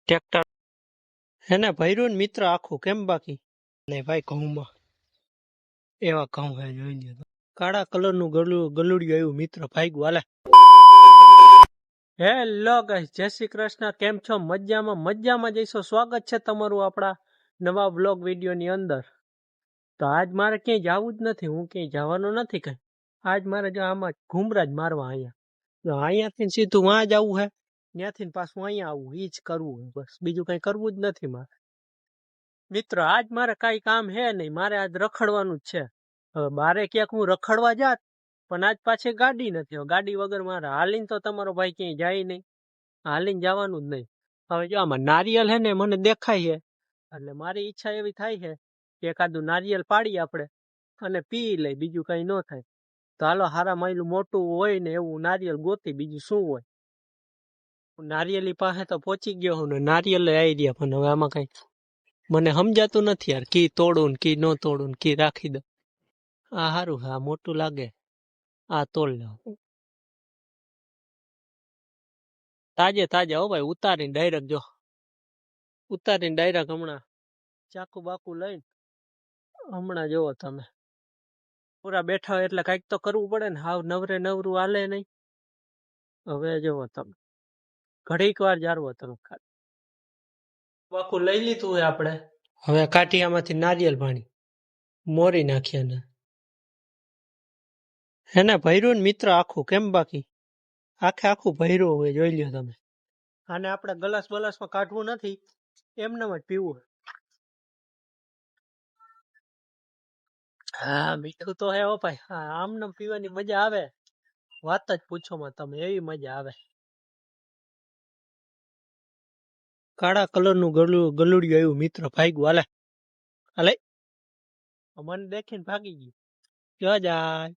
Tractor હેને ભર્યું ને મિત્ર આખું કેમ બાકી નહીં ભાઈ ઘઉંમાં એવા ઘઉં હે જોઈ લ્યો તો. કાળા કલરનું ગલુડિયું આવ્યું મિત્ર ભાગ્યું હાલે. હેલો ગાઈસ, જય શ્રી કૃષ્ણ. કેમ છો? મજામાં જઈશો. સ્વાગત છે તમારું આપણા નવા વ્લોગ વિડીયોની અંદર. તો આજ મારે ક્યાંય જવું જ નથી, હું ક્યાંય જવાનો નથી કઈ. આજ મારે જો આમાં ઘુમરા જ મારવા અહીંયા. અહીંયાથી સીધું વાં જ આવવું હે, ત્યાંથી પાછું અહીંયા આવવું, ઈ જ કરવું હે બસ, બીજું કઈ કરવું જ નથી મારે. મિત્ર આજ મારે કઈ કામ હે નહીં, મારે આજ રખડવાનું જ છે. હવે બારે ક્યાંક હું રખડવા જાત, પણ આજ પાછી ગાડી નથી. ગાડી વગર મારે હાલીને તો તમારો ભાઈ ક્યાંય જાય નહીં, હાલીને જવાનું જ નહીં. હવે જો આમાં નારિયેલ હે ને મને દેખાય છે, એટલે મારી ઈચ્છા એવી થાય છે કે એકાદું નારિયેલ પાડી આપણે અને પી લઈ, બીજું કઈ ન થાય. તો હાલો હારા માયલું મોટું હોય ને એવું નારિયેલ ગોતી, બીજું શું હોય. નારિયેલી પાસે તો પહોંચી ગયો હું ને નારિયેલ આવી રહ્યા, પણ હવે આમાં કઈ મને સમજાતું નથી યાર, કી તોડું ને કી ન તોડું ને કી રાખી દઉં. આ સારું, હા મોટું લાગે, આ તોડ લઉં. તાજે હો ભાઈ, ઉતારીને ડાયરેક્ટ જો, ઉતારીને ડાયરેક્ટ હમણાં ચાકુ બાકુ લઈને હમણાં જોવો તમે. પૂરા બેઠા હોય એટલે કઈક તો કરવું પડે ને, હાવ નવરે નવરું હાલે નહીં. હવે જોવો તમે, ઘડીક વાર જારવો તમે ખાલી. બાકુ લઈ લીધું હોય આપણે, હવે કાઠિયામાંથી નારિયેલ પાણી મોરી નાખ્યા ને હેને ભર્યું ને મિત્ર આખું કેમ બાકી આખું ભર્યું હોય જોઈ લ્યો તમે. આને આપણે ગલાસમાં કાઢવું નથી, એમને જ પીવું. હા મીઠું તો હે હો ભાઈ, હા આમને પીવાની મજા આવે, વાત જ પૂછો માં તમે, એવી મજા આવે. કાળા કલરનું ગલુડિયું આવ્યું મિત્ર ભાગ્યું હાલે હાલે. મને દેખીને ભાગી ગયું. ક્યાં જાય?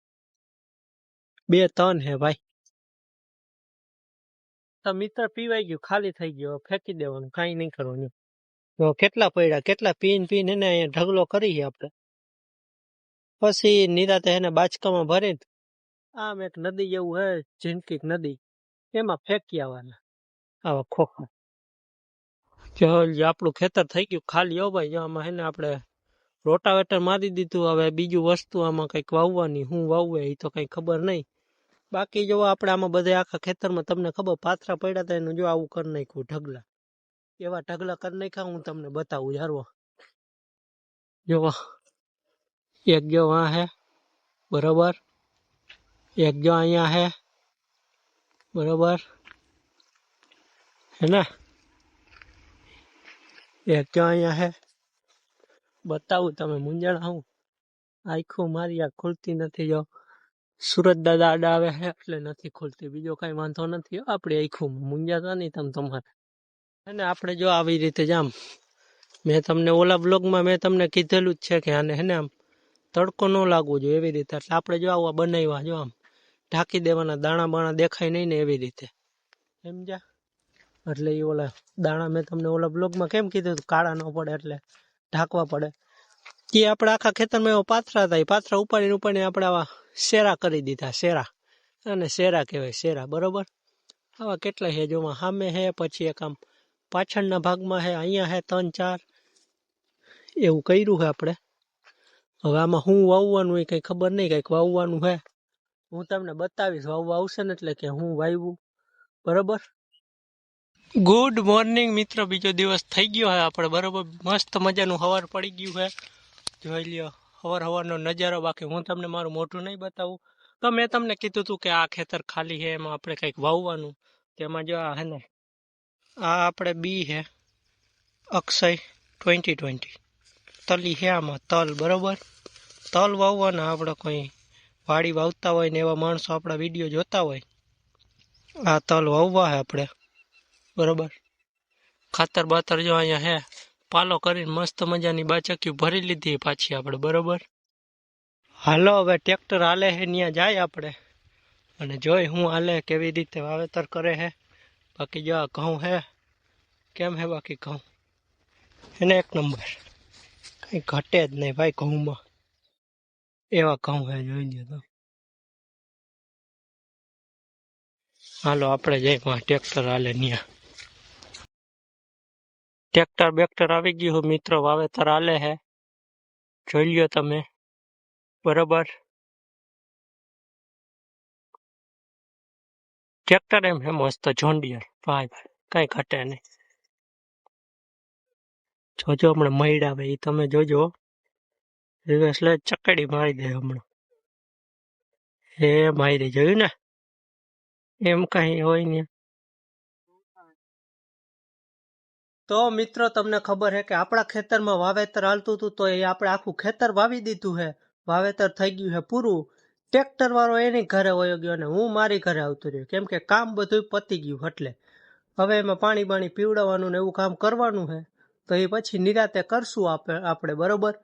2-3 હે ભાઈ. તો મિત્ર પીવાઈ ગયું, ખાલી થઈ ગયો, ફેંકી દેવાનું, કઈ નહીં કરવાનું. તો કેટલા પડ્યા, કેટલા પીને એને અહીંયા ઢગલો કરી આપણે. પછી નિરાતે એને બાચકામાં ભરીને આમ એક નદી જેવું હે, ઝીણકી નદી, એમાં ફેંકી આવવાના આવા ખોખા. આપણું ખેતર થઈ ગયું ખાલી હો ભાઈ. આમાં હે ને આપણે રોટાવેટર મારી દીધું. હવે બીજું વસ્તુ આમાં કઈક વાવવાની, હું વાવવે એ તો કઈ ખબર નહીં. બાકી જો આપણે આમાં બધે આખા ખેતરમાં તમને ખબર પાથરા પડ્યા હતા એનું જો આવું કરી નાખ્યું ઢગલા, એવા ઢગલા કરી નાખ્યા. હું તમને બતાવું યાર. જો એક જો આ હે બરોબર, એક જો અહીંયા હે બરોબર હે ને, એક જો અહીંયા હે. બતાવું તમે મુંજાણા, હું આખું મારી આ ખુલતી નથી. જો સુરત દાદા આડા આવે છે એટલે નથી ખુલતી, બીજો કઈ વાંધો નથી. આપણે આખું મુંજાતા નહીં તમે તમારે. અને આપણે જો આવી રીતે જામ, મેં તમને ઓલા બ્લોગમાં મેં તમને કીધેલું જ છે કે આને હે ને આમ તડકો ન લાગવો જોઈએ એવી રીતે. એટલે આપણે જો આવા બનાવ્યા, જો આમ ઢાંકી દેવાના, દાણા બાણા દેખાય નહીં ને એવી રીતે, સમજ્યા? એટલે એ ઓલા દાણા મેં તમને ઓલા બ્લોગમાં કેમ કીધું કાળા ન પડે એટલે ઢાંકવા પડે. એ આપણે આખા ખેતરમાં એવા પાથરા હતા, એ પાથરા ઉપાડીને આપણે આવા શેરા કરી દીધા. શેરા, અને શેરા કહેવાય, શેરા બરોબર. આવા કેટલા હે, જોમાં સામે હે, પછી એક આમ પાછળના ભાગમાં હે, અહીંયા હે 3-4 એવું કર્યું છે આપણે. હવે આમાં હું વાવવાનું એ કઈ ખબર નહીં, કઈક વાવવાનું હે, હું તમને બતાવીશ. વાવવા આવશે ને એટલે કે હું વાવ્યું બરોબર. ગુડ મોર્નિંગ મિત્ર, બીજો દિવસ થઈ ગયો હે આપણે બરોબર. મસ્ત મજાનું સવાર પડી ગયું હે, જોઈ લ્યો સવારનો નજારો. બાકી હું તમને મારું મોઢું નહીં બતાવું. તો મેં તમને કીધું હતું કે આ ખેતર ખાલી છે, એમાં આપણે કંઈક વાવવાનું. તેમાં જો આ હે ને, આ આપણે બી હે અક્ષય 2020 તલી હે, આમાં તલ બરોબર. તલ વાવવાના આપણે, કોઈ વાડી વાવતા હોય ને એવા માણસો આપણા વિડીયો જોતા હોય, આ તલ વાવવા હે આપણે બરોબર. ખાતર બાતર જો અહીંયા હે, પાલો કરીને મસ્ત મજાની બાચકીઓ ભરી લીધી પાછી આપણે બરોબર. હાલો હવે ટ્રેક્ટર હાલે હે ત્યાં જાય આપણે, અને જોઈ હું હાલે કેવી રીતે વાવેતર કરે હે. બાકી જો આ ઘઉં હે, કેમ હે બાકી ઘઉં એને એક નંબર, કઈ ઘટે જ નહીં ભાઈ ઘઉંમાં, એવા ઘઉં હે જોઈ લ્યો તો. હાલો આપણે જઈ ટ્રેક્ટર હાલે ત્યાં. ટ્રેક્ટર બેક્ટર આવી ગયું મિત્રો, વાવેતર હાલે હે, જોઈ લ્યો તમે. બરોબર, ટ્રેક્ટર એમ હે મસ્ત જોન્ડિયર, ભાઈ કઈ ઘટે નહીં. જોજો હમણાં મઈડ આવે એ તમે જોજો, રિવર્સ લે ચકડી મારી દે હમણાં. હે મારી જોયું ને, એમ કઈ હોય ને. તો મિત્રો તમને ખબર હે કે આપણા ખેતરમાં વાવેતર હાલતું હતું, તો એ આપણે આખું ખેતર વાવી દીધું હે, વાવેતર થઈ ગયું હે પૂરું. ટ્રેક્ટર વાળો એની ઘરે વયો ગયો અને હું મારી ઘરે આવતો રહ્યો, કેમ કે કામ બધું પતી ગયું. એટલે હવે એમાં પાણી બાણી પીવડાવવાનું ને એવું કામ કરવાનું છે, તો એ પછી નિરાતે કરશું આપણે બરોબર.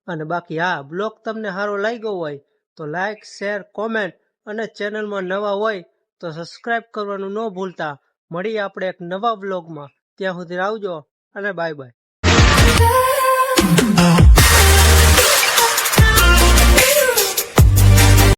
અને બાકી હા, બ્લોગ તમને સારો લાગ્યો હોય તો લાઈક શેર કોમેન્ટ, અને ચેનલમાં નવા હોય તો સબસ્ક્રાઈબ કરવાનું ન ભૂલતા. મળીએ આપણે એક નવા બ્લોગમાં, ત્યાં સુધી આવજો અને બાય બાય.